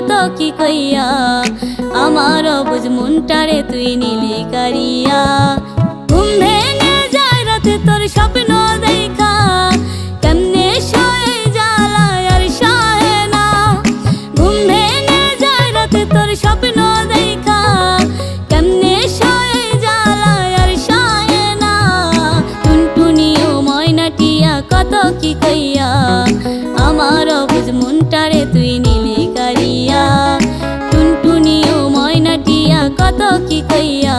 কত কি কইয়া আমার অবুঝ মনটারে তুই নিলি কারিয়া। ঘুম ভেঙে যায় রাতে তোর স্বপ্ন দেখা, কেমনে সয়ে জ্বালায় আর সহে না। ঘুম ভেঙে যায় রাতে তোর স্বপ্ন দেখা, কেমনে সয়ে জ্বালায় আর সহে না। টুনটুনি ও ময়নাটিয়া কত কি কইয়া আমার অবুঝ মনটারে তুই নিলি কারিয়া। টুনটুনি ও ময়নাটিয়া কত কি কইয়া